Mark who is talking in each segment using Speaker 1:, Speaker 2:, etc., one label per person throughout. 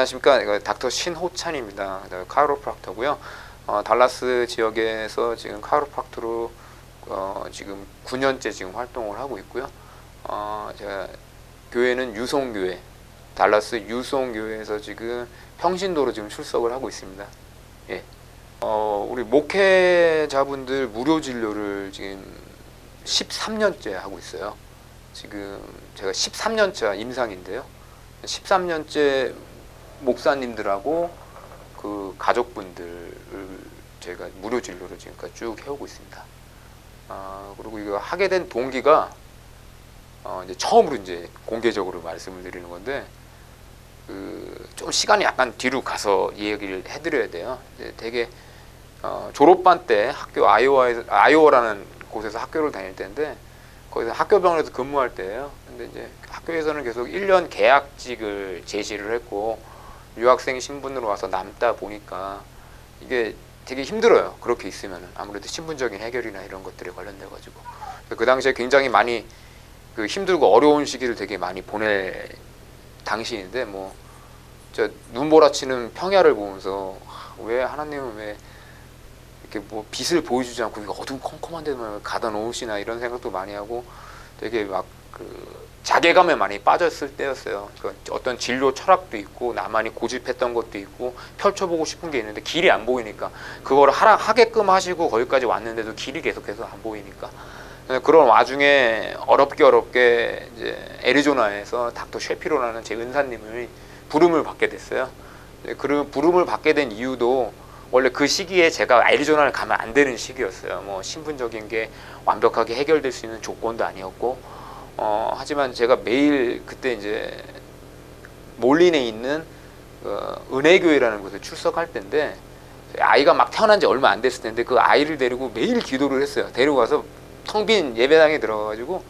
Speaker 1: 안녕하십니까. 이거 닥터 신호찬입니다. 카이로프락터고요. 달라스 지역에서 지금 카이로프락터로 지금 9년째 지금 활동을 하고 있고요. 제가 교회는 유송교회, 달라스 유송교회에서 지금 평신도로 지금 출석을 하고 있습니다. 예. 우리 목회자분들 무료 진료를 지금 13년째 하고 있어요. 지금 제가 13년차 임상인데요. 13년째 목사님들하고 그 가족분들을 제가 무료 진료를 지금까지 쭉 해오고 있습니다. 그리고 이거 하게 된 동기가 이제 처음으로 이제 공개적으로 말씀을 드리는 건데, 좀 시간이 약간 뒤로 가서 이 얘기를 해드려야 돼요. 이제 되게 졸업반 때 학교 아이오와라는 곳에서 학교를 다닐 때인데, 거기서 학교병원에서 근무할 때예요. 근데 이제 학교에서는 계속 1년 계약직을 제시를 했고, 유학생 신분으로 와서 남다 보니까 이게 되게 힘들어요. 그렇게 있으면은 아무래도 신분적인 해결이나 이런 것들에 관련돼 가지고 그 당시에 굉장히 많이 힘들고 어려운 시기를 되게 많이 보낼 당시인데, 뭐 저 눈보라치는 평야를 보면서 왜 하나님은 왜 이렇게 뭐 빛을 보여주지 않고 어둠컴컴한 데만 가다 놓으시나 이런 생각도 많이 하고, 되게 막 자괴감에 많이 빠졌을 때였어요. 어떤 진료 철학도 있고 나만이 고집했던 것도 있고 펼쳐보고 싶은 게 있는데 길이 안 보이니까 그걸 하게끔 하시고 거기까지 왔는데도 길이 계속해서 안 보이니까, 그런 와중에 어렵게 이제 애리조나에서 닥터 셰피로라는 제 은사님의 부름을 받게 됐어요. 그 부름을 받게 된 이유도 원래 그 시기에 제가 애리조나를 가면 안 되는 시기였어요. 뭐 신분적인 게 완벽하게 해결될 수 있는 조건도 아니었고, 하지만 제가 매일 그때 이제 몰린에 있는 은혜교회라는 곳에 출석할 때인데, 아이가 막 태어난 지 얼마 안 됐을 텐데 그 아이를 데리고 매일 기도를 했어요. 데리고 가서 텅 빈 예배당에 들어가가지고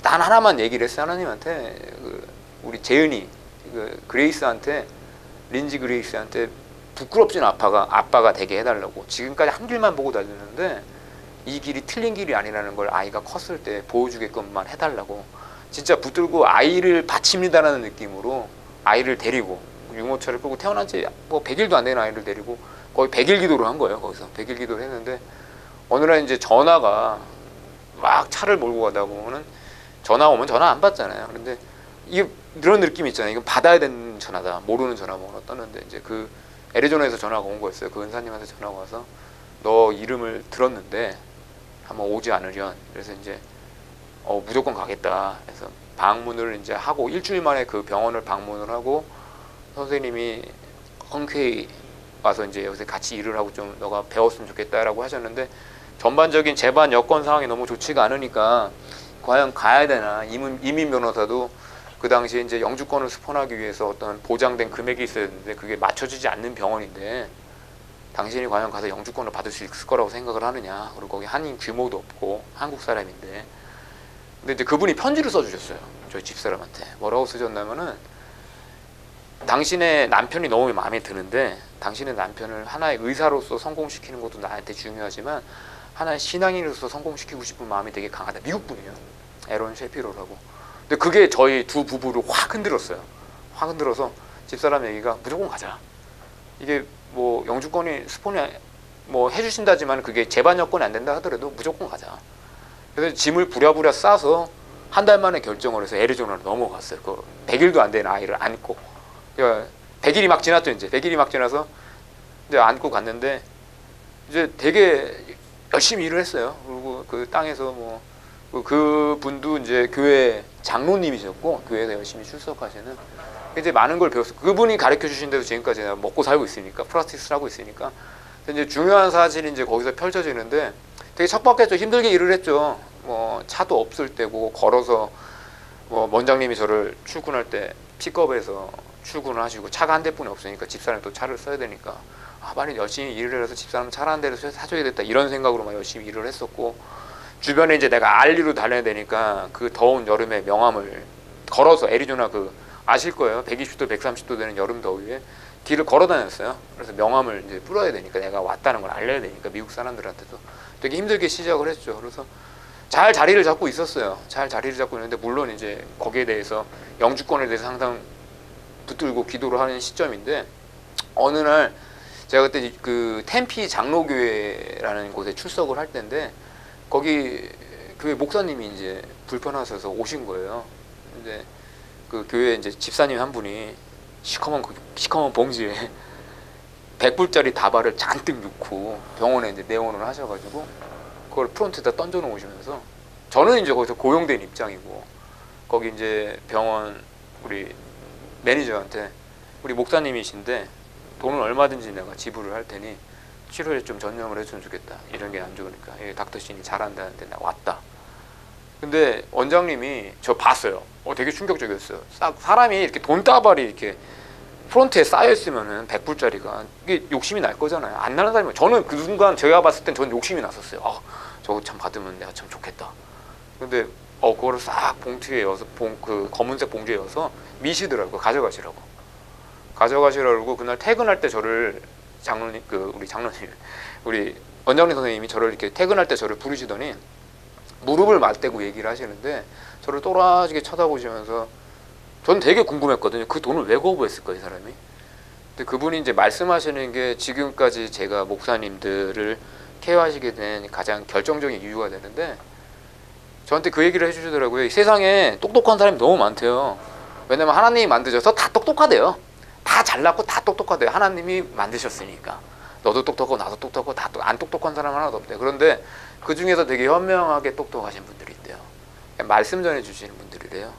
Speaker 1: 단 하나만 얘기를 했어요. 하나님한테 우리 재은이 그레이스한테, 린지 그레이스한테 부끄럽진 아빠가 되게 해달라고. 지금까지 한 길만 보고 다녔는데 이 길이 틀린 길이 아니라는 걸 아이가 컸을 때 보여주게끔만 해달라고. 진짜 붙들고 아이를 바칩니다라는 느낌으로 아이를 데리고 유모차를 끌고 태어난 지 뭐 100일도 안 되는 아이를 데리고 거의 100일 기도를 한 거예요. 거기서 100일 기도를 했는데, 어느 날 이제 전화가 막 차를 몰고 가다 보면은 전화 오면 전화 안 받잖아요. 그런데 이게 이런 느낌 있잖아요. 이건 받아야 되는 전화다. 모르는 전화번호 떴는데 이제 그 애리조나에서 전화가 온 거였어요. 그 은사님한테 전화가 와서 너 이름을 들었는데 한번 오지 않으련. 그래서 이제 무조건 가겠다. 그래서 방문을 이제 하고 일주일 만에 그 병원을 방문을 하고, 선생님이 흔쾌히 와서 이제 여기서 같이 일을 하고 좀 너가 배웠으면 좋겠다라고 하셨는데, 전반적인 재반 여건 상황이 너무 좋지가 않으니까 과연 가야 되나. 이민 변호사도 그 당시에 이제 영주권을 스폰하기 위해서 어떤 보장된 금액이 있어야 되는데 그게 맞춰지지 않는 병원인데 당신이 과연 가서 영주권을 받을 수 있을 거라고 생각을 하느냐. 그리고 거기 한인 규모도 없고 한국 사람인데. 근데 이제 그분이 편지를 써주셨어요. 저희 집사람한테. 뭐라고 쓰셨냐면은, 당신의 남편이 너무 마음에 드는데 당신의 남편을 하나의 의사로서 성공시키는 것도 나한테 중요하지만 하나의 신앙인으로서 성공시키고 싶은 마음이 되게 강하다. 미국 분이에요. 에런 셰피로라고. 근데 그게 저희 두 부부를 확 흔들었어요. 확 흔들어서 집사람 얘기가 무조건 가자. 이게 뭐 영주권이 스폰이 뭐 해주신다지만 그게 재반 여건이 안 된다 하더라도 무조건 가자. 그래서 짐을 부랴부랴 싸서 한 달 만에 결정을 해서 애리조나로 넘어갔어요. 그 100일도 안 된 아이를 안고. 100일이 막 지났죠. 이제 100일이 막 지나서 이제 안고 갔는데 이제 되게 열심히 일을 했어요. 그리고 그 땅에서 뭐 그 분도 이제 교회 장로님이셨고 교회에서 열심히 출석하시는, 이제 많은 걸 배웠어요. 그분이 가르쳐 주신 대로 지금까지 내가 먹고 살고 있으니까, 프라티스를 하고 있으니까. 이제 중요한 사실이 이제 거기서 펼쳐지는데 되게 척박했죠. 힘들게 일을 했죠. 뭐 차도 없을 때고 걸어서, 뭐 원장님이 저를 출근할 때 픽업해서 출근을 하시고 차가 한 대뿐이 없으니까 집사람이 또 차를 써야 되니까 빨리 열심히 일을 해서 집사람 차를 한 대를 사줘야겠다 이런 생각으로 막 열심히 일을 했었고, 주변에 이제 내가 알리로 다녀야 되니까 그 더운 여름에 명함을 걸어서, 애리조나 아실 거예요. 120도 130도 되는 여름 더위에 길을 걸어 다녔어요. 그래서 명함을 이제 뿌려야 되니까, 내가 왔다는 걸 알려야 되니까 미국 사람들한테도 되게 힘들게 시작을 했죠. 그래서 잘 자리를 잡고 있었어요. 잘 자리를 잡고 있는데, 물론 이제 거기에 대해서 영주권에 대해서 항상 붙들고 기도를 하는 시점인데, 어느 날 제가 그때 그 템피 장로교회라는 곳에 출석을 할 때인데, 거기 교회 목사님이 이제 불편하셔서 오신 거예요. 근데 그 교회 이제 집사님 한 분이 시커먼 봉지에 100불짜리 다발을 잔뜩 넣고 병원에 이제 내원을 하셔가지고 그걸 프론트에다 던져 놓으시면서, 저는 이제 거기서 고용된 입장이고, 거기 이제 병원 우리 매니저한테 우리 목사님이신데 돈은 얼마든지 내가 지불을 할 테니 치료에 좀 전념을 해주면 좋겠다. 이런 게 안 좋으니까 닥터 신이 잘한다는데 나 왔다. 근데 원장님이 저 봤어요. 되게 충격적이었어요. 사람이 이렇게 돈다발이 이렇게 프론트에 쌓여 있으면은 100불짜리가 이게 욕심이 날 거잖아요. 안 나는 사람이, 저는 그 순간 제가 봤을 땐 전 욕심이 났었어요. 저거 참 받으면 내가 참 좋겠다. 근데 그거를 싹 봉투에 넣어서 그 검은색 봉지에 넣어서 미시더라고. 가져가시라고 그날 퇴근할 때 저를 장로님, 우리 원장님 선생님이 저를 이렇게 퇴근할 때 저를 부르시더니 무릎을 맞대고 얘기를 하시는데, 저를 또라지게 쳐다보시면서, 전 되게 궁금했거든요. 그 돈을 왜 거부했을까, 이 사람이. 근데 그분이 이제 말씀하시는 게 지금까지 제가 목사님들을 케어하시게 된 가장 결정적인 이유가 되는데, 저한테 그 얘기를 해주시더라고요. 세상에 똑똑한 사람이 너무 많대요. 왜냐면 하나님이 만드셔서 다 똑똑하대요. 다 잘났고 다 똑똑하대요. 하나님이 만드셨으니까. 너도 똑똑하고 나도 똑똑하고 다 안 똑똑한 사람 하나도 없대요. 그런데 그 중에서 되게 현명하게 똑똑하신 분들이 있대요. 말씀 전해주시는 분들이래요.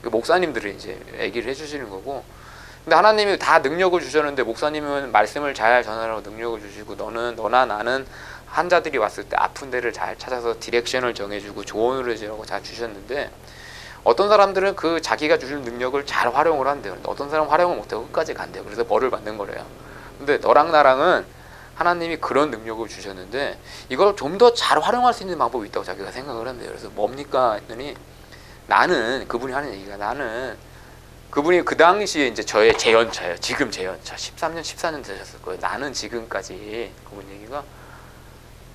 Speaker 1: 목사님들이 이제 얘기를 해주시는 거고, 근데 하나님이 다 능력을 주셨는데 목사님은 말씀을 잘 전하라고 능력을 주시고, 너나 나는 환자들이 왔을 때 아픈 데를 잘 찾아서 디렉션을 정해주고 조언을 해주라고 잘 주셨는데, 어떤 사람들은 그 자기가 주신 능력을 잘 활용을 한대요. 어떤 사람은 활용을 못하고 끝까지 간대요. 그래서 벌을 받는 거래요. 근데 너랑 나랑은 하나님이 그런 능력을 주셨는데 이걸 좀 더 잘 활용할 수 있는 방법이 있다고 자기가 생각을 한대요. 그래서 뭡니까 했더니, 나는, 그분이 하는 얘기가, 나는, 그분이 그 당시에 이제 저의 재연차예요. 지금 재연차 13년 14년 되셨을 거예요. 나는 지금까지, 그분 얘기가,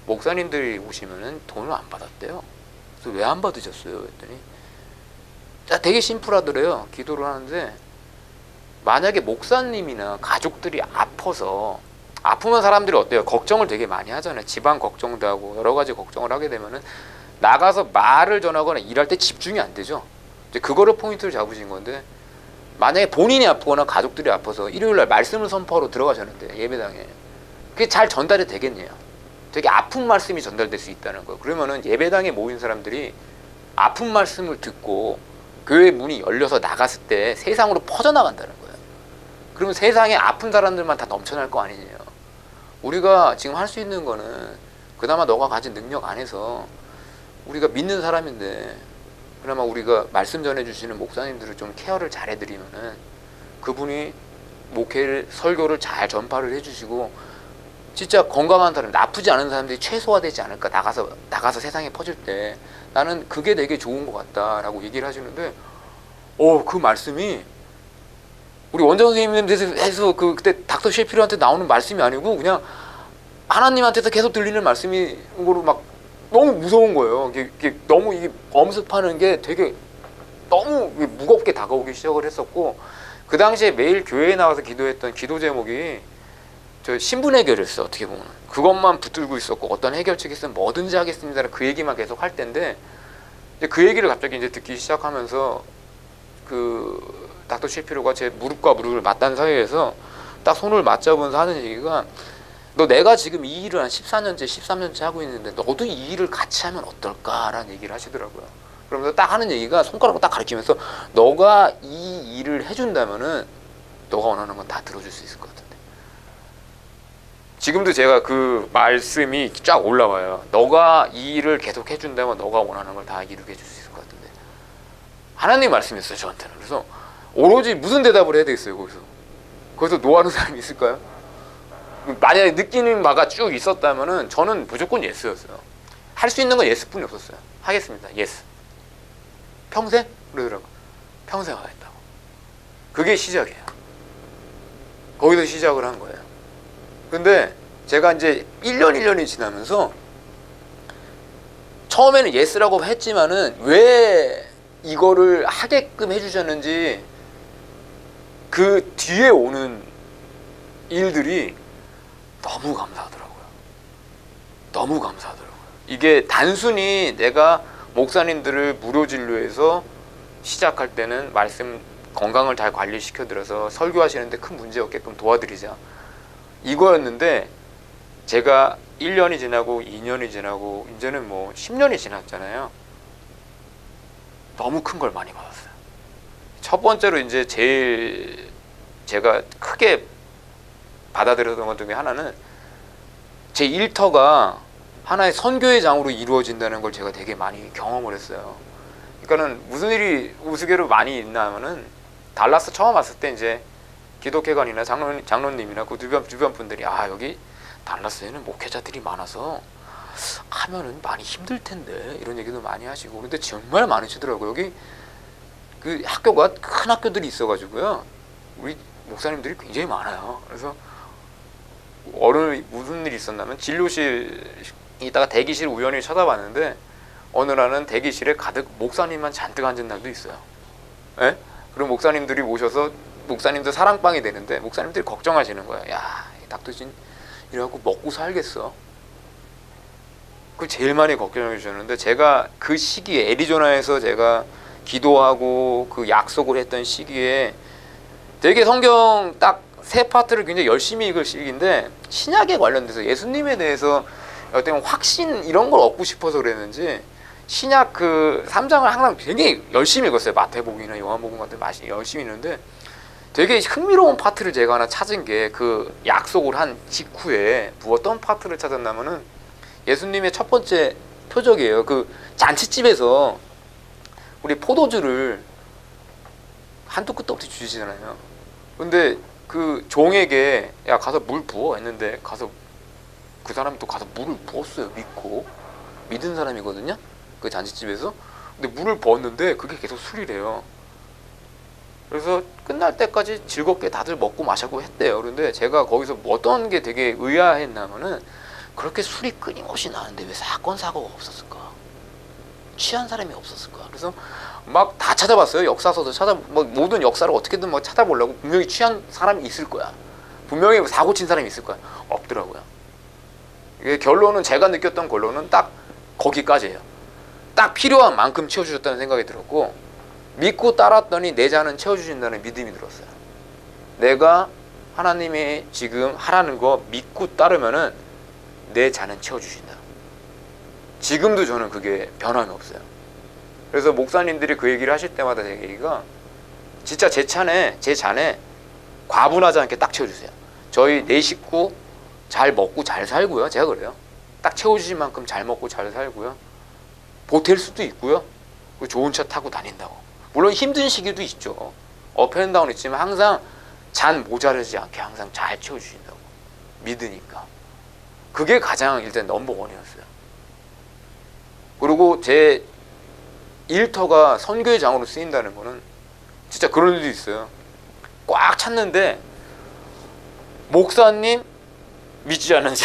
Speaker 1: 목사님들이 오시면은 돈을 안 받았대요. 그래서 왜 안 받으셨어요 했더니, 되게 심플하더래요. 기도를 하는데 만약에 목사님이나 가족들이 아프면 사람들이 어때요? 걱정을 되게 많이 하잖아요. 집안 걱정도 하고 여러 가지 걱정을 하게 되면은 나가서 말을 전하거나 일할 때 집중이 안 되죠. 이제 그거를 포인트를 잡으신 건데, 만약에 본인이 아프거나 가족들이 아파서 일요일날 말씀을 선포하러 들어가셨는데 예배당에, 그게 잘 전달이 되겠네요. 되게 아픈 말씀이 전달될 수 있다는 거예요. 그러면은 예배당에 모인 사람들이 아픈 말씀을 듣고 교회 문이 열려서 나갔을 때 세상으로 퍼져나간다는 거예요. 그러면 세상에 아픈 사람들만 다 넘쳐날 거 아니에요. 우리가 지금 할 수 있는 거는 그나마 너가 가진 능력 안에서 우리가 믿는 사람인데, 그나마 우리가 말씀 전해주시는 목사님들을 좀 케어를 잘 해드리면은 그분이 목회를, 설교를 잘 전파를 해주시고 진짜 건강한 사람, 아프지 않은 사람들이 최소화되지 않을까. 나가서 세상에 퍼질 때 나는 그게 되게 좋은 것 같다라고 얘기를 하시는데, 그 말씀이 우리 원장 선생님께서 그때 닥터 셰필한테 나오는 말씀이 아니고 그냥 하나님한테서 계속 들리는 말씀이 거로 막 너무 무서운 거예요. 이게 너무 이게 엄습하는 게 되게 너무 무겁게 다가오기 시작을 했었고, 그 당시에 매일 교회에 나와서 기도했던 기도 제목이 저 신분 해결이었어요. 어떻게 보면 그것만 붙들고 있었고, 어떤 해결책이 있으면 뭐든지 하겠습니다라는 그 얘기만 계속 할 텐데, 이제 그 얘기를 갑자기 이제 듣기 시작하면서 그 닥터 셰피로가 제 무릎과 무릎을 맞닿은 사이에서 딱 손을 맞잡으면서 하는 얘기가, 너 내가 지금 이 일을 한 14년째 13년째 하고 있는데 너도 이 일을 같이 하면 어떨까라는 얘기를 하시더라고요. 그러면서 딱 하는 얘기가, 손가락으로 딱 가리키면서, 너가 이 일을 해준다면은 너가 원하는 건 다 들어줄 수 있을 것 같은데. 지금도 제가 그 말씀이 쫙 올라와요. 너가 이 일을 계속 해준다면 너가 원하는 걸 다 이루게 해줄 수 있을 것 같은데. 하나님 말씀이었어요, 저한테는. 그래서 오로지 무슨 대답을 해야 되겠어요, 거기서 노하는 사람이 있을까요? 만약에 느끼는 바가 쭉 있었다면은 저는 무조건 예스였어요. 할 수 있는 건 예스뿐이 없었어요. 하겠습니다, 예스. 평생? 그러더라고. 평생 하겠다고. 그게 시작이에요. 거기서 시작을 한 거예요. 근데 제가 이제 1년이 지나면서 처음에는 예스라고 했지만은 왜 이거를 하게끔 해주셨는지 그 뒤에 오는 일들이 너무 감사하더라고요. 너무 감사하더라고요. 이게 단순히 내가 목사님들을 무료 진료해서 시작할 때는 말씀 건강을 잘 관리시켜드려서 설교하시는데 큰 문제 없게끔 도와드리자, 이거였는데 제가 1년이 지나고 2년이 지나고 이제는 뭐 10년이 지났잖아요. 너무 큰 걸 많이 받았어요. 첫 번째로 이제 제일 제가 크게 받아들였던 것 중에 하나는 제 일터가 하나의 선교의 장으로 이루어진다는 걸 제가 되게 많이 경험을 했어요. 그러니까는 무슨 일이 우스개로 많이 있냐면은 달라스 처음 왔을 때 이제 기독회관이나 장로님이나 그 주변 분들이 여기 달라스에는 목회자들이 많아서 하면은 많이 힘들 텐데 이런 얘기도 많이 하시고, 근데 정말 많으시더라고요. 여기 그 학교가 큰 학교들이 있어가지고요, 우리 목사님들이 굉장히 많아요. 그래서 어느 무슨 일이 있었냐면 진료실 이따가 대기실 우연히 쳐다봤는데 어느 날은 대기실에 가득 목사님만 잔뜩 앉은 날도 있어요. 예? 그럼 목사님들이 오셔서 목사님들 사랑방이 되는데 목사님들이 걱정하시는 거예요. 야, 닥터진 이래갖고 먹고 살겠어? 그 제일 많이 걱정해 주셨는데, 제가 그 시기에 애리조나에서 제가 기도하고 그 약속을 했던 시기에 되게 성경 딱 세 파트를 굉장히 열심히 읽을 시기인데, 신약에 관련돼서 예수님에 대해서 어떤 확신 이런 걸 얻고 싶어서 그랬는지 신약 그 3장을 항상 굉장히 열심히 읽었어요. 마태복음이나 요한복음 같은 맛이 열심히 읽는데 되게 흥미로운 파트를 제가 하나 찾은 게, 그 약속을 한 직후에 어떤 파트를 찾았냐면은 예수님의 첫 번째 표적이에요. 그 잔치집에서 우리 포도주를 한도 끝도 없이 주시잖아요. 근데 그 종에게 야 가서 물 부어 했는데 가서 그 사람이 또 가서 물을 부었어요. 믿은 사람이거든요, 그 잔치집에서. 근데 물을 부었는데 그게 계속 술이래요. 그래서 끝날 때까지 즐겁게 다들 먹고 마시고 했대요. 그런데 제가 거기서 어떤 게 되게 의아했냐면은, 그렇게 술이 끊임없이 나는데 왜 사건 사고가 없었을까? 취한 사람이 없었을까? 그래서 막 다 찾아봤어요. 역사서도 모든 역사를 어떻게든 막 찾아보려고. 분명히 취한 사람이 있을 거야. 분명히 사고 친 사람이 있을 거야. 없더라고요. 이게 결론은, 제가 느꼈던 결론은 딱 거기까지예요. 딱 필요한 만큼 채워주셨다는 생각이 들었고, 믿고 따랐더니 내 잔은 채워주신다는 믿음이 들었어요. 내가 하나님이 지금 하라는 거 믿고 따르면은 내 잔은 채워주신다. 지금도 저는 그게 변함이 없어요. 그래서 목사님들이 그 얘기를 하실 때마다 제 얘기가, 진짜 제 잔에 과분하지 않게 딱 채워주세요. 저희 네 식구 잘 먹고 잘 살고요. 제가 그래요. 딱 채워주신 만큼 잘 먹고 잘 살고요. 보탤 수도 있고요. 좋은 차 타고 다닌다고. 물론 힘든 시기도 있죠. 업앤다운 있지만 항상 잔 모자르지 않게 항상 잘 채워주신다고 믿으니까. 그게 가장 일단 넘버원이었어요. 그리고 제 일터가 선교의 장으로 쓰인다는 거는 진짜 그런 일도 있어요. 꽉 찼는데 목사님 믿지 않는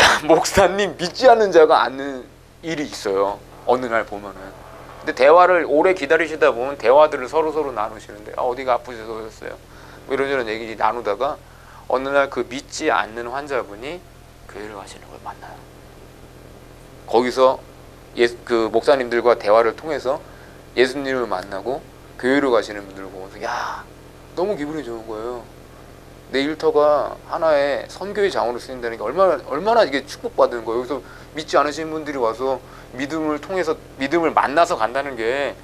Speaker 1: 자가 앉는 일이 있어요. 어느 날 보면은. 근데 대화를 오래 기다리시다 보면 대화들을 서로 나누시는데, 어디가 아프셔서 오셨어요? 뭐 이런저런 얘기 나누다가 어느 날 그 믿지 않는 환자분이 교회를 가시는 걸 만나요. 거기서 그 목사님들과 대화를 통해서 예수님을 만나고 교회로 가시는 분들을 보면서 야, 너무 기분이 좋은 거예요. 내 일터가 하나의 선교의 장으로 쓰인다는 게 얼마나 이게 축복받는 거예요. 여기서 믿지 않으신 분들이 와서 믿음을 통해서 믿음을 만나서 간다는 게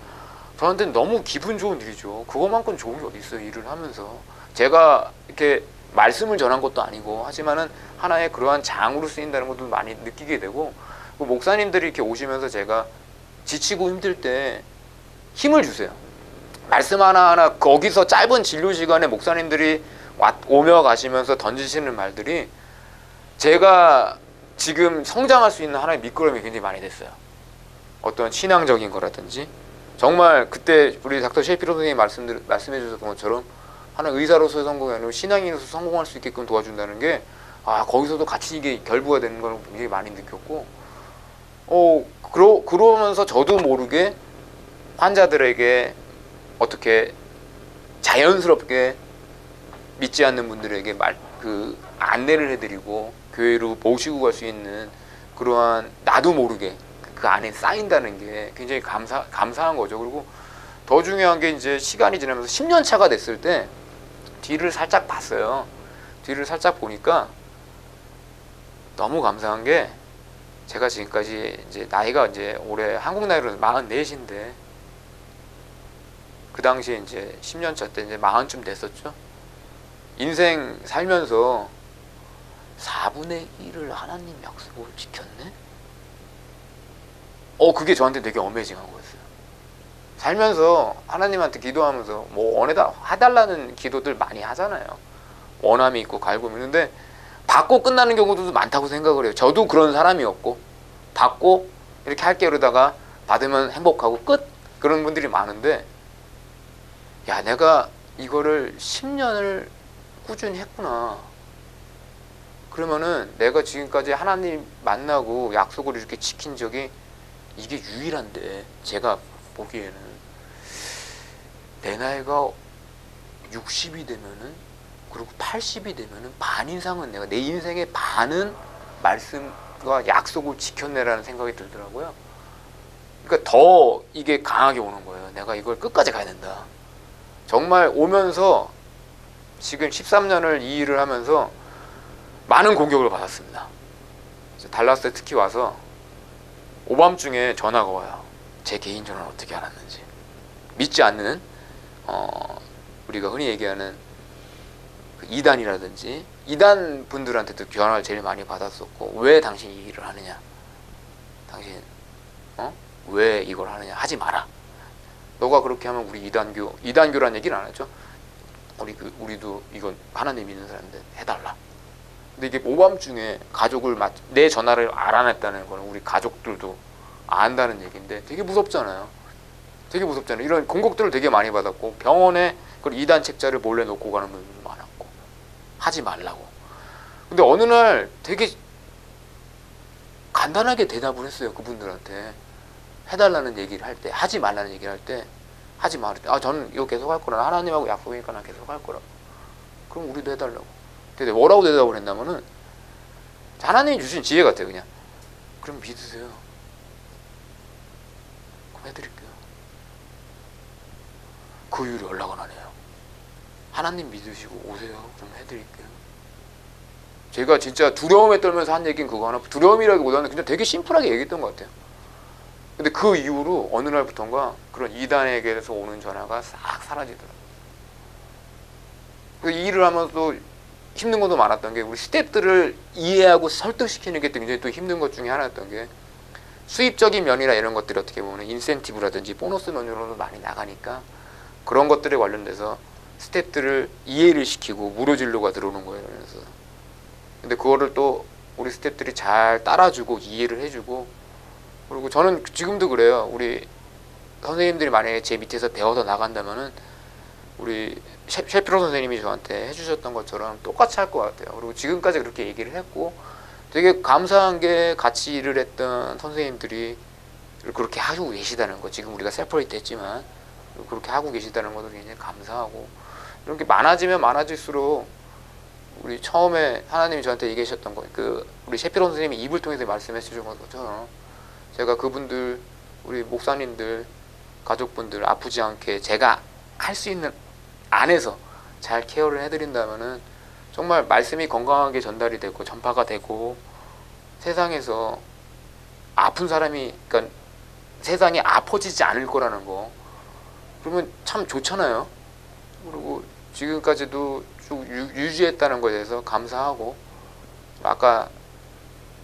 Speaker 1: 저한테는 너무 기분 좋은 일이죠. 그것만큼 좋은 게 어디 있어요, 일을 하면서. 제가 이렇게 말씀을 전한 것도 아니고 하지만은 하나의 그러한 장으로 쓰인다는 것도 많이 느끼게 되고, 그 목사님들이 이렇게 오시면서 제가 지치고 힘들 때 힘을 주세요. 말씀 하나하나 거기서 짧은 진료 시간에 목사님들이 오며 가시면서 던지시는 말들이 제가 지금 성장할 수 있는 하나의 미끄럼이 굉장히 많이 됐어요. 어떤 신앙적인 거라든지, 정말 그때 우리 닥터 셰피로 선생님이 말씀해 주셨던 것처럼 하나 의사로서의 성공이 아니고 신앙인으로서 성공할 수 있게끔 도와준다는 게, 거기서도 같이 이게 결부가 되는 걸 굉장히 많이 느꼈고, 그러면서 저도 모르게 환자들에게 어떻게 자연스럽게 믿지 않는 분들에게 안내를 해드리고 교회로 모시고 갈 수 있는 그러한 나도 모르게 그 안에 쌓인다는 게 굉장히 감사한 거죠. 그리고 더 중요한 게 이제 시간이 지나면서 10년 차가 됐을 때 뒤를 살짝 봤어요. 뒤를 살짝 보니까 너무 감사한 게 제가 지금까지 이제 나이가 이제 올해 한국 나이로 44인데 그 당시에 이제 10년 차 때 이제 40쯤 됐었죠. 인생 살면서 4분의 1을 하나님 약속을 지켰네? 그게 저한테 되게 어메이징한 거였어요. 살면서 하나님한테 기도하면서 뭐 원해다 해달라는 기도들 많이 하잖아요. 원함이 있고 갈굼이 있는데 받고 끝나는 경우도 많다고 생각을 해요. 저도 그런 사람이었고 받고 이렇게 할게 그러다가 받으면 행복하고 끝 그런 분들이 많은데 야 내가 이거를 10년을 꾸준히 했구나. 그러면은 내가 지금까지 하나님 만나고 약속을 이렇게 지킨 적이 이게 유일한데 제가 보기에는 내 나이가 60이 되면은 그리고 80이 되면은 반 이상은 내가 내 인생의 반은 말씀과 약속을 지켰네라는 생각이 들더라고요. 그러니까 더 이게 강하게 오는 거예요. 내가 이걸 끝까지 가야 된다. 정말 오면서 지금 13년을 이 일을 하면서 많은 공격을 받았습니다. 달라스에 특히 와서 오밤중에 전화가 와요. 제 개인 전화를 어떻게 알았는지. 믿지 않는 우리가 흔히 얘기하는 그 이단이라든지 이단 분들한테도 전화를 제일 많이 받았었고 왜 당신 이 일을 하느냐. 당신 왜 이걸 하느냐. 하지 마라. 너가 그렇게 하면 우리 이단교란 얘기는 안 하죠. 우리도 이건 하나님 믿는 사람인데 해달라. 근데 이게 오밤중에 내 전화를 알아냈다는 거는 우리 가족들도 안다는 얘기인데 되게 무섭잖아요. 되게 무섭잖아요. 이런 공격들을 되게 많이 받았고 병원에 그 이단 책자를 몰래 놓고 가는 분들도 많았고 하지 말라고. 근데 어느 날 되게 간단하게 대답을 했어요. 그분들한테 해달라는 얘기를 할 때, 하지 말라는 얘기를 할 때 하지 말라. 저는 이거 계속 할 거라. 하나님하고 약속이니까 난 계속 할 거라. 그럼 우리도 해달라고. 근데 뭐라고 대답을 했냐면은 하나님이 주신 지혜 같아요. 그냥 그럼 믿으세요. 그럼 해드릴게요. 그 이후로 연락은 안 해요. 하나님 믿으시고 오세요. 그럼 해드릴게요. 제가 진짜 두려움에 떨면서 한 얘기는 그거 하나. 두려움이라기보다는 그냥 되게 심플하게 얘기했던 것 같아요. 근데 그 이후로 어느 날부턴가 그런 이단에게서 오는 전화가 싹 사라지더라고요. 그 일을 하면서 힘든 것도 많았던 게 우리 스태프들을 이해하고 설득시키는 게 굉장히 또 힘든 것 중에 하나였던 게 수입적인 면이나 이런 것들이 어떻게 보면 인센티브라든지 보너스 면으로도 많이 나가니까 그런 것들에 관련돼서 스태프들을 이해를 시키고 무료진료가 들어오는 거예요. 그래서 근데 그거를 또 우리 스태프들이 잘 따라주고 이해를 해주고 그리고 저는 지금도 그래요. 우리 선생님들이 만약에 제 밑에서 배워서 나간다면은 우리 셰프로 선생님이 저한테 해주셨던 것처럼 똑같이 할 것 같아요. 그리고 지금까지 그렇게 얘기를 했고 되게 감사한 게 같이 일을 했던 선생님들이 그렇게 하고 계시다는 거. 지금 우리가 세퍼레이트 했지만 그렇게 하고 계시다는 것도 굉장히 감사하고 이런 게 많아지면 많아질수록 우리 처음에 하나님이 저한테 얘기하셨던 거 우리 셰피로 선생님이 입을 통해서 말씀해 주신 것처럼 제가 그분들 우리 목사님들 가족분들 아프지 않게 제가 할 수 있는 안에서 잘 케어를 해드린다면은 정말 말씀이 건강하게 전달이 되고 전파가 되고 세상에서 아픈 사람이 그러니까 세상이 아파지지 않을 거라는 거 그러면 참 좋잖아요. 그리고 지금까지도 쭉 유지했다는 것에 대해서 감사하고 아까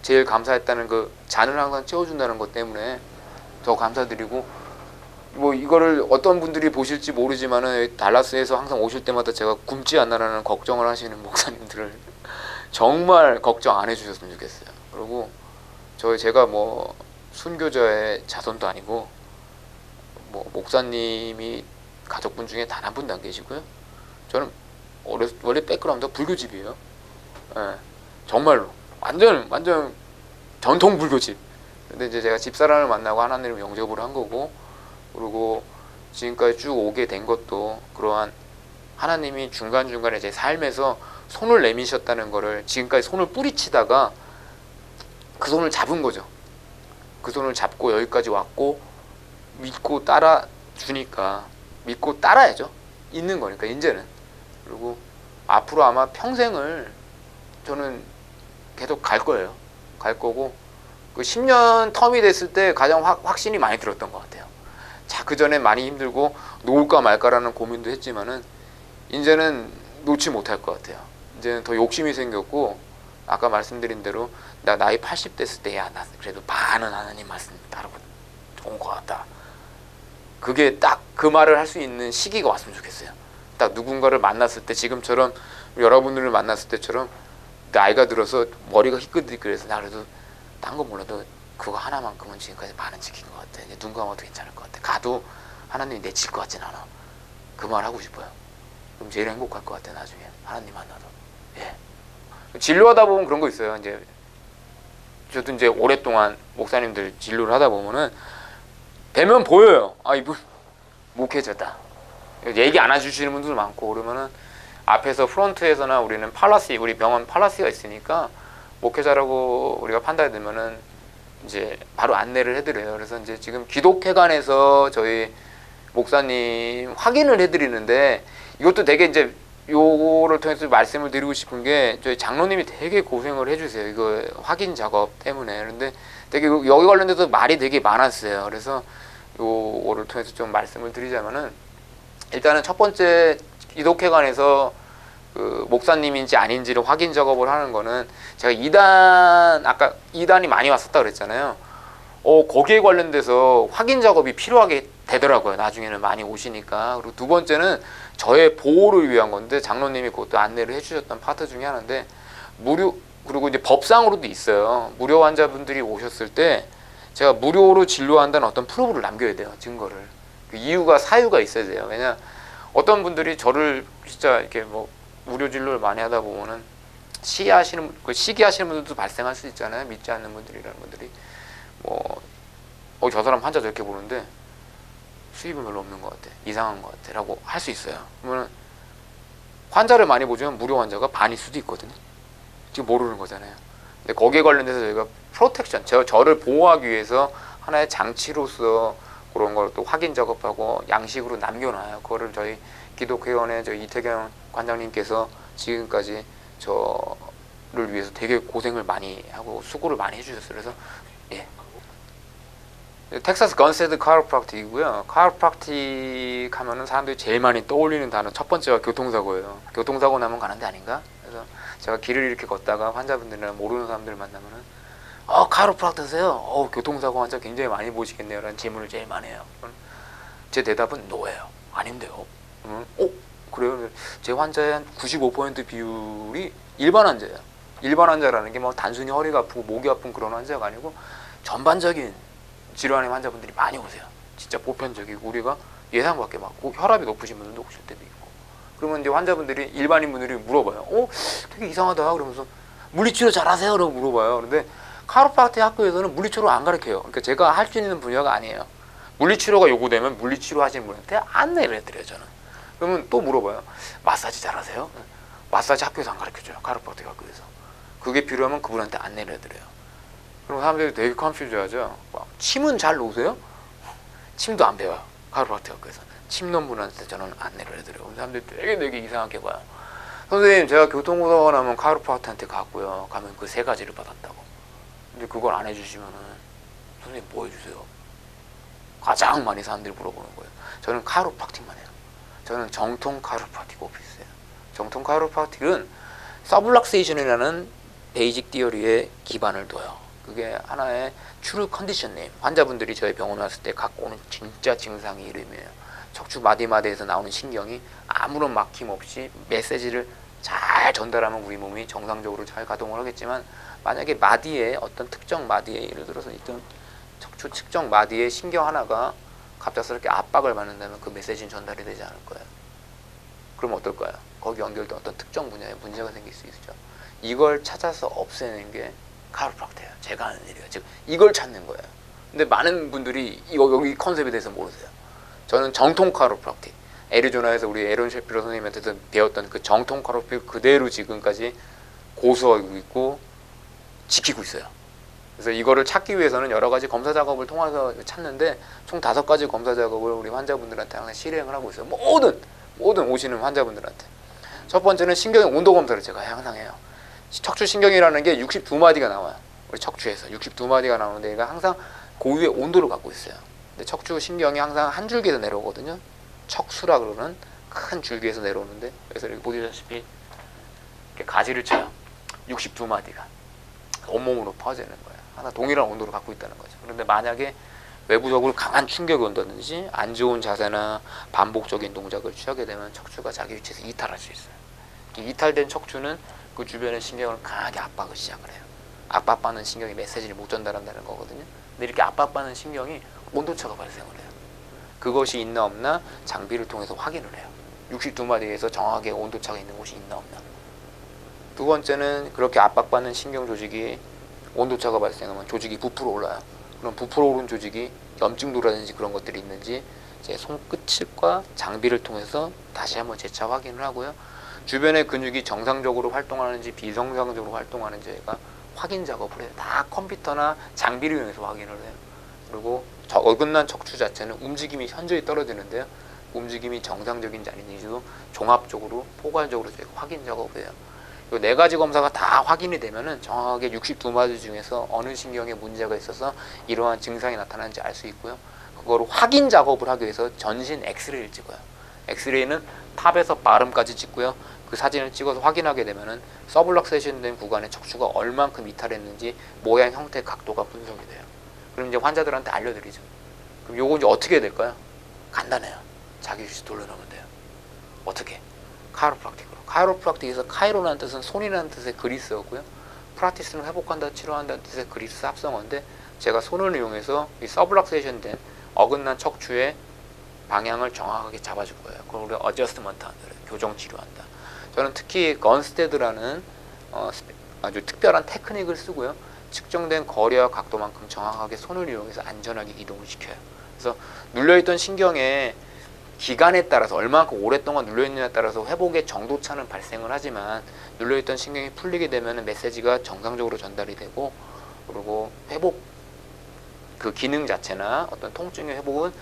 Speaker 1: 제일 감사했다는 그 잔을 항상 채워준다는 것 때문에 더 감사드리고 뭐 이거를 어떤 분들이 보실지 모르지만은 달라스에서 항상 오실 때마다 제가 굶지 않나라는 걱정을 하시는 목사님들을 정말 걱정 안 해주셨으면 좋겠어요. 그리고 제가 뭐 순교자의 자손도 아니고 뭐 목사님이 가족분 중에 단 한 분도 안 계시고요. 저는 원래 백그라운드가 불교집이에요. 예, 정말로 완전 전통 불교집. 근데 이제 제가 집사람을 만나고 하나님을 영접을 한 거고, 그리고 지금까지 쭉 오게 된 것도 그러한 하나님이 중간중간에 제 삶에서 손을 내미셨다는 거를 지금까지 손을 뿌리치다가 그 손을 잡은 거죠. 그 손을 잡고 여기까지 왔고 믿고 따라 주니까 믿고 따라야죠. 있는 거니까 이제는. 그리고 앞으로 아마 평생을 저는 계속 갈 거예요. 갈 거고 그 10년 텀이 됐을 때 가장 확신이 많이 들었던 것 같아요. 자, 그 전에 많이 힘들고 놓을까 말까라는 고민도 했지만은 이제는 놓지 못할 것 같아요. 이제는 더 욕심이 생겼고 아까 말씀드린 대로 나 나이 80 됐을 때야 나 그래도 많은 하나님 말씀 따르고 좋은 것 같다. 그게 딱 그 말을 할 수 있는 시기가 왔으면 좋겠어요. 딱 누군가를 만났을 때 지금처럼 여러분들을 만났을 때처럼 나이가 들어서 머리가 희끗희끗해서 나 그래도 딴 거 몰라도 그거 하나만큼은 지금까지 많은 지킨 것 같아. 이제 눈 감아도 괜찮을 것 같아. 가도 하나님이 내칠 것 같진 않아. 그 말 하고 싶어요. 그럼 제일 행복할 것 같아. 나중에 하나님 만나도. 예. 진료하다 보면 그런 거 있어요. 이제 저도 이제 오랫동안 목사님들 진료를 하다 보면은 뵈면 보여요. 아, 이분 목회자다. 얘기 안 해주시는 분들도 많고 그러면은 앞에서 프론트에서나 우리는 팔라시, 우리 병원 팔라시가 있으니까 목회자라고 우리가 판단이 되면은 이제 바로 안내를 해드려요. 그래서 이제 지금 기독회관에서 저희 목사님 확인을 해드리는데 이것도 되게 이제 요거를 통해서 말씀을 드리고 싶은 게 저희 장로님이 되게 고생을 해주세요. 이거 확인 작업 때문에. 그런데 되게 여기 관련돼서 말이 되게 많았어요. 그래서 요거를 통해서 좀 말씀을 드리자면은 일단은 첫 번째 기독회관에서 그 목사님인지 아닌지를 확인 작업을 하는 거는 제가 아까 2단이 많이 왔었다 그랬잖아요. 거기에 관련돼서 확인 작업이 필요하게 되더라고요. 나중에는 많이 오시니까. 그리고 두 번째는 저의 보호를 위한 건데 장로님이 그것도 안내를 해주셨던 파트 중에 하나인데 그리고 이제 법상으로도 있어요. 무료 환자분들이 오셨을 때 제가 무료로 진료한다는 어떤 프로브를 남겨야 돼요. 증거를. 그 이유가 사유가 있어야 돼요. 왜냐 어떤 분들이 저를 진짜 이렇게 뭐 무료 진료를 많이 하다 보면은 시기하시는 분들도 발생할 수 있잖아요. 믿지 않는 분들이라는 분들이 저 사람 환자 저렇게 보는데 수입은 별로 없는 것 같아. 이상한 것 같아. 라고 할 수 있어요. 그러면 환자를 많이 보지만 무료 환자가 반일 수도 있거든요. 지금 모르는 거잖아요. 근데 거기에 관련돼서 저희가 프로텍션, 저를 보호하기 위해서 하나의 장치로서 그런 걸 또 확인 작업하고 양식으로 남겨놔요. 그거를 저희 기독회원의 저희 이태경 관장님께서 지금까지 저를 위해서 되게 고생을 많이 하고 수고를 많이 해주셨어요. 그래서 예. 텍사스 건세드 카이로프락틱이고요. 카이로프락틱 하면은 사람들이 제일 많이 떠올리는 단어 첫 번째가 교통사고예요. 교통사고 나면 가는 데 아닌가? 그래서 제가 길을 이렇게 걷다가 환자분들이나 모르는 사람들 만나면은 카이로프락트세요? 교통사고 환자 굉장히 많이 보시겠네요. 라는 질문을 제일 많이 해요. 제 대답은 노예요. 아닌데요. 그래요? 제 환자의 한 95% 비율이 일반 환자예요. 일반 환자라는 게 뭐 단순히 허리가 아프고 목이 아픈 그런 환자가 아니고 전반적인 질환의 환자분들이 많이 오세요. 진짜 보편적이고 우리가 예상 밖에 많고 혈압이 높으신 분들도 오실 때도 있고. 그러면 이제 환자분들이 일반인 분들이 물어봐요. 되게 이상하다. 그러면서 물리치료 잘하세요? 라고 물어봐요. 그런데 카이로프락틱 학교에서는 물리치료 안 가르쳐요. 그러니까 제가 할 수 있는 분야가 아니에요. 물리치료가 요구되면 물리치료 하시는 분한테 안내를 해드려요. 저는. 그러면 또 물어봐요. 마사지 잘하세요? 마사지 학교에서 안 가르쳐줘요. 카이로프락틱 학교에서. 그게 필요하면 그분한테 안내를 해드려요. 그럼 사람들이 되게 컨퓨즈 하죠. 침은 잘 놓으세요? 침도 안 배워요. 카이로프락틱 학교에서. 침 놓은 분한테 저는 안내를 해드려요. 사람들이 되게 이상하게 봐요. 선생님 제가 교통사고가 나면 카이로프락틱한테 갔고요. 가면 그 3가지를 받았다고. 근데 그걸 안 해주시면은 선생님 뭐 해주세요? 가장 많이 사람들이 물어보는 거예요. 저는 카이로프락틱만 해요. 저는 정통 카이로프락틱 오피스예요. 정통 카이로프락틱은 서블락세이션이라는 베이직 티어리에 기반을 둬요. 그게 하나의 트루 컨디션 네임. 환자분들이 저희 병원에 왔을 때 갖고 오는 진짜 증상의 이름이에요. 척추 마디마디에서 나오는 신경이 아무런 막힘 없이 메시지를 잘 전달하면 우리 몸이 정상적으로 잘 가동을 하겠지만 만약에 마디에 어떤 특정 마디에 예를 들어서 있던 척추 특정 마디에 신경 하나가 갑작스럽게 압박을 받는다면 그 메시지는 전달이 되지 않을 거예요. 그럼 어떨까요? 거기 연결된 어떤 특정 분야에 문제가 생길 수 있죠. 이걸 찾아서 없애는 게 카이로프락틱이에요. 제가 하는 일이에요. 즉 이걸 찾는 거예요. 근데 많은 분들이 여기 컨셉에 대해서 모르세요. 저는 정통 카이로프락틱, 애리조나에서 우리 에런 셰피로 선생님한테서 배웠던 그 정통 카로프라크틱 그대로 지금까지 고수하고 있고 지키고 있어요. 그래서 이거를 찾기 위해서는 여러 가지 검사 작업을 통해서 찾는데 총 5가지 검사 작업을 우리 환자분들한테 항상 실행을 하고 있어요. 모든 오시는 환자분들한테. 첫 번째는 신경의 온도 검사를 제가 항상 해요. 척추 신경이라는 게 62마디가 나와요. 우리 척추에서 62마디가 나오는데 얘가 항상 고유의 온도를 갖고 있어요. 근데 척추 신경이 항상 한 줄기에서 내려오거든요. 척수라 그러는 큰 줄기에서 내려오는데, 그래서 이렇게 보시다시피 이렇게 가지를 쳐요. 62마디가 온몸으로 퍼지는 거예요. 하나 동일한 온도를 갖고 있다는 거죠. 그런데 만약에 외부적으로 강한 충격이 온다든지 안 좋은 자세나 반복적인 동작을 취하게 되면 척추가 자기 위치에서 이탈할 수 있어요. 이탈된 척추는 그 주변의 신경을 강하게 압박을 시작을 해요. 압박받는 신경이 메시지를 못 전달한다는 거거든요. 근데 이렇게 압박받는 신경이 온도차가 발생을 해요. 그것이 있나 없나 장비를 통해서 확인을 해요. 62마디에서 정확하게 온도차가 있는 곳이 있나 없나. 두 번째는 그렇게 압박받는 신경 조직이 온도차가 발생하면 조직이 부풀어 올라요. 그럼 부풀어 오른 조직이 염증도라든지 그런 것들이 있는지 제 손끝과 장비를 통해서 다시 한번 재차 확인을 하고요. 주변의 근육이 정상적으로 활동하는지 비정상적으로 활동하는지가 확인 작업을 해요. 다 컴퓨터나 장비를 이용해서 확인을 해요. 그리고 어긋난 척추 자체는 움직임이 현저히 떨어지는데요. 움직임이 정상적인지 아닌지도 종합적으로 포괄적으로 저희가 확인 작업을 해요. 이 4가지 검사가 다 확인이 되면은 정확하게 62마디 중에서 어느 신경에 문제가 있어서 이러한 증상이 나타나는지 알 수 있고요. 그거를 확인 작업을 하기 위해서 전신 엑스레이를 찍어요. 엑스레이는 탑에서 바름까지 찍고요. 그 사진을 찍어서 확인하게 되면은 서블럭세이션 된 구간의 척추가 얼만큼 이탈했는지 모양, 형태, 각도가 분석이 돼요. 그럼 이제 환자들한테 알려드리죠. 그럼 요거 이제 어떻게 해야 될까요? 간단해요. 자기 위치 돌려놓으면 돼요. 어떻게? 카이로프락틱으로. 카이로프락틱에서 카이로라는 뜻은 손이라는 뜻의 그리스어고요. 프라티스는 회복한다, 치료한다는 뜻의 그리스 합성어인데 제가 손을 이용해서 이 서블럭세이션 된 어긋난 척추의 방향을 정확하게 잡아줄 거예요. 그걸 우리가 어저스트먼트 한다, 교정 치료한다. 저는 특히 건스테드라는 아주 특별한 테크닉을 쓰고요. 측정된 거리와 각도만큼 정확하게 손을 이용해서 안전하게 이동을 시켜요. 그래서 눌려있던 신경의 기간에 따라서 얼마만큼 오랫동안 눌려있느냐에 따라서 회복의 정도차는 발생을 하지만 눌려있던 신경이 풀리게 되면 메시지가 정상적으로 전달이 되고, 그리고 회복 그 기능 자체나 어떤 통증의 회복은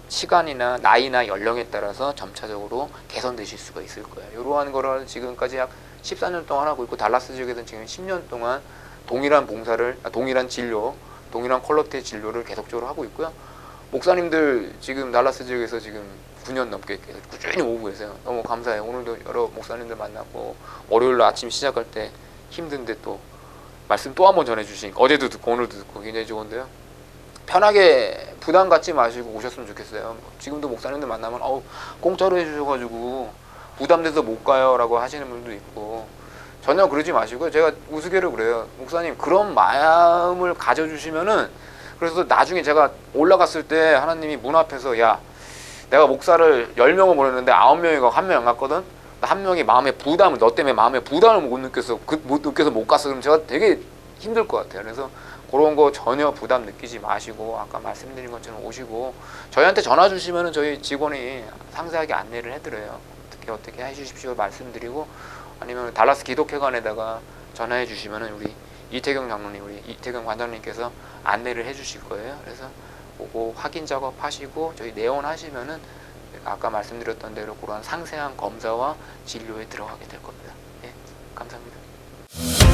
Speaker 1: 시간이나 나이나 연령에 따라서 점차적으로 개선되실 수가 있을 거예요. 이러한 거를 지금까지 약 14년 동안 하고 있고, 달라스 지역에서는 지금 10년 동안 동일한 봉사를, 동일한 진료, 동일한 퀄리티의 진료를 계속적으로 하고 있고요. 목사님들 지금 달라스 지역에서 지금 9년 넘게 꾸준히 오고 계세요. 너무 감사해요. 오늘도 여러 목사님들 만났고, 월요일로 아침 시작할 때 힘든데 또 말씀 또 한 번 전해주시니까 어제도 듣고 오늘도 듣고 굉장히 좋은데요. 편하게 부담 갖지 마시고 오셨으면 좋겠어요. 지금도 목사님들 만나면 공짜로 해주셔가지고 부담돼서 못 가요 라고 하시는 분도 있고, 전혀 그러지 마시고, 제가 우스개로 그래요. 목사님 그런 마음을 가져주시면은, 그래서 나중에 제가 올라갔을 때 하나님이 문 앞에서, 야, 내가 목사를 10명을 보냈는데 9명이 가고 1명 안 갔거든? 한 명이 마음에 부담을, 너 때문에 마음에 부담을 못 느껴서 못 갔어. 그럼 제가 되게 힘들 것 같아요. 그래서 그런 거 전혀 부담 느끼지 마시고, 아까 말씀드린 것처럼 오시고, 저희한테 전화 주시면은 저희 직원이 상세하게 안내를 해드려요. 어떻게 해주십시오 말씀드리고, 아니면 달라스 기독회관에다가 전화해 주시면은 우리 이태경 장로님, 우리 이태경 관장님께서 안내를 해주실 거예요. 그래서 보고 확인 작업하시고 저희 내원하시면은 아까 말씀드렸던 대로 그런 상세한 검사와 진료에 들어가게 될 겁니다. 예, 감사합니다.